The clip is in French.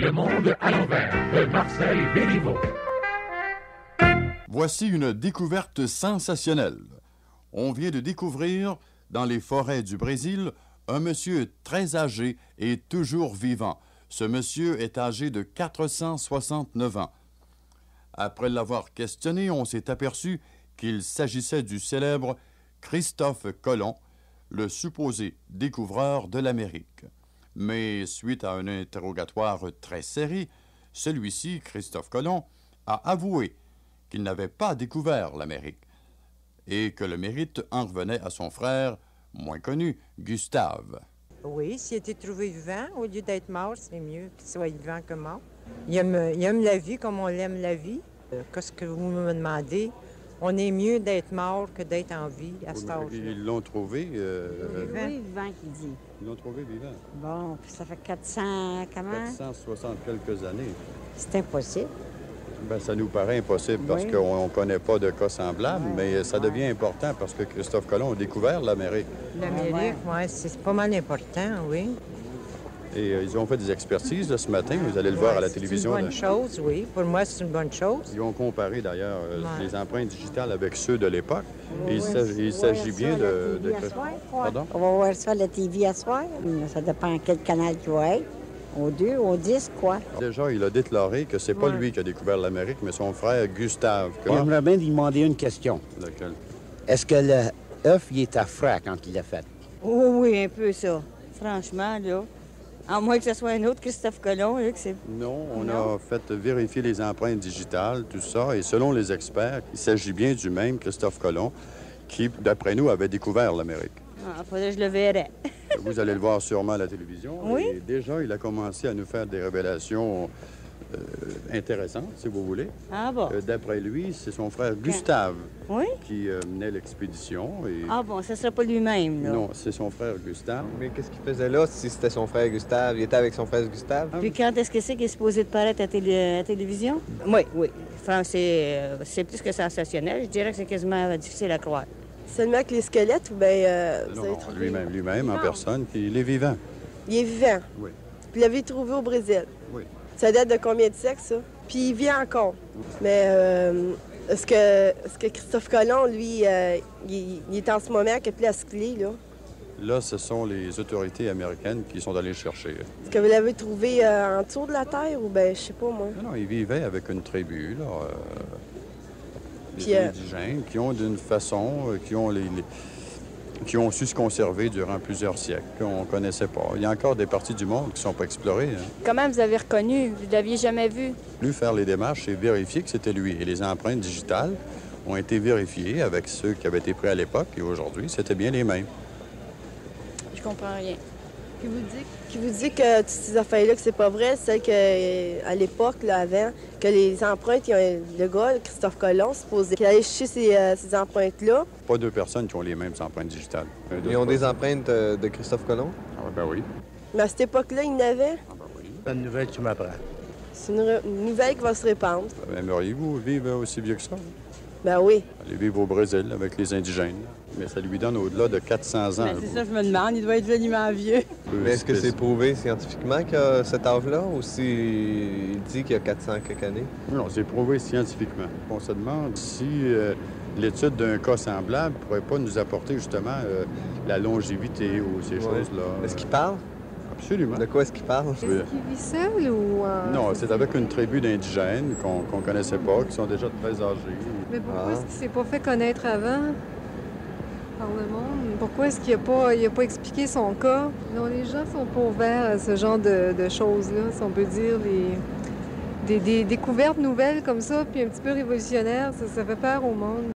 Le monde à l'envers de Marcel Béliveau. Voici une découverte sensationnelle. On vient de découvrir, dans les forêts du Brésil, un monsieur très âgé et toujours vivant. Ce monsieur est âgé de 469 ans. Après l'avoir questionné, on s'est aperçu qu'il s'agissait du célèbre Christophe Colomb, le supposé découvreur de l'Amérique. Mais suite à un interrogatoire très serré, celui-ci, Christophe Colomb, a avoué qu'il n'avait pas découvert l'Amérique et que le mérite en revenait à son frère, moins connu, Gustave. Oui, s'il était trouvé vivant, au lieu d'être mort, c'est mieux qu'il soit vivant que mort. Il aime la vie comme on l'aime la vie. Qu'est-ce que vous me demandez? On est mieux d'être mort que d'être en vie à cet âge-là. Ils l'ont trouvé... Oui, vivant, qu'il dit. Ils l'ont trouvé vivant. Bon, puis ça fait 400, comment? 460 quelques années. C'est impossible. Ben, ça nous paraît impossible parce Oui. qu'on ne connaît pas de cas semblables, mais ça devient important parce que Christophe Colomb a découvert l'Amérique. L'Amérique, oui, c'est pas mal important, oui. Et ils ont fait des expertises là, ce matin, vous allez le voir à la télévision. C'est une bonne chose, oui. Pour moi, c'est une bonne chose. Ils ont comparé d'ailleurs Ouais. les empreintes digitales avec ceux de l'époque. Et il Oui. s'agit bien de... TV à soir, quoi. Pardon? On va voir ça à la TV à soir. Ça dépend quel canal tu vas être. Au 2, au 10, quoi. Déjà, il a déclaré que c'est pas Ouais. lui qui a découvert l'Amérique, mais son frère Gustave. J'aimerais bien lui demander une question. Lequel? Est-ce que l'œuf, il est à frais quand il l'a fait? Oh oui, un peu ça. Franchement, là. À moins que ce soit un autre Christophe Colomb, là, que c'est... Non, on a fait vérifier les empreintes digitales, tout ça, et selon les experts, il s'agit bien du même Christophe Colomb qui, d'après nous, avait découvert l'Amérique. Ah, faudrait que je le verrais. Vous allez le voir sûrement à la télévision. Oui. Et déjà, il a commencé à nous faire des révélations intéressantes, si vous voulez. Ah bon? D'après lui, c'est son frère Gustave Oui? qui menait l'expédition. Et... Ah bon, ce serait pas lui-même, là. Non, c'est son frère Gustave. Mais qu'est-ce qu'il faisait là si c'était son frère Gustave? Il était avec son frère Gustave? Puis quand est-ce que c'est qu'il est supposé de paraître à la télévision? Oui, oui. Enfin, c'est plus que sensationnel. Je dirais que c'est quasiment difficile à croire. Seulement que les squelettes, ou bien... Non, non, lui-même, en personne, puis il est vivant. Il est vivant. Oui. Puis il l'avait trouvé au Brésil. Oui. Ça date de combien de siècles, ça? Puis il vit encore. Mais est-ce que Christophe Colomb, lui, il est en ce moment à Caplasclé, là? Là, ce sont les autorités américaines qui sont allées le chercher. Est-ce que vous l'avez trouvé en dessous de la terre ou bien, je sais pas, moi? Non, il vivait avec une tribu, là. Puis, Des indigènes qui ont d'une façon, qui ont su se conserver durant plusieurs siècles, qu'on ne connaissait pas. Il y a encore des parties du monde qui ne sont pas explorées. Hein. Comment vous avez reconnu? Vous l'aviez jamais vu? Lui faire les démarches et vérifier que c'était lui. Et les empreintes digitales ont été vérifiées avec ceux qui avaient été pris à l'époque et aujourd'hui, c'était bien les mêmes. Je comprends rien. Qui vous dit que toutes ces affaires-là, que c'est pas vrai, c'est qu'à l'époque, là, avant, que les empreintes, le gars, Christophe Colomb, supposé qu'il allait chercher ces empreintes-là. Pas deux personnes qui ont les mêmes empreintes digitales. Ils ont des empreintes de Christophe Colomb? Ah, ben oui. Mais à cette époque-là, il y en avait. Ah, ben oui. Bonne nouvelle, tu m'apprends. C'est une nouvelle qui va se répandre. Aimeriez-vous vivre aussi vieux que ça? Ben oui. Aller vivre au Brésil avec les indigènes. Mais ça lui donne au-delà de 400 ans. Ben, c'est ça, je me demande. Il doit être joliment vieux. Mais est-ce que c'est prouvé scientifiquement qu'il a cet âge-là ou s'il dit qu'il y a 400 quelques années? Non, c'est prouvé scientifiquement. On se demande si l'étude d'un cas semblable ne pourrait pas nous apporter justement la longévité ou ces choses-là. Est-ce qu'il parle? Absolument. De quoi est-ce qu'il parle? Est-ce qu'il vit seul ou... Non, c'est avec une tribu d'indigènes qu'on ne connaissait pas, qui sont déjà très âgés. Mais pourquoi est-ce qu'il ne s'est pas fait connaître avant par le monde? Pourquoi est-ce qu'il n'a pas expliqué son cas? Non, les gens sont pas ouverts à ce genre de choses-là, si on peut dire. Des découvertes nouvelles comme ça, puis un petit peu révolutionnaires, ça fait peur au monde.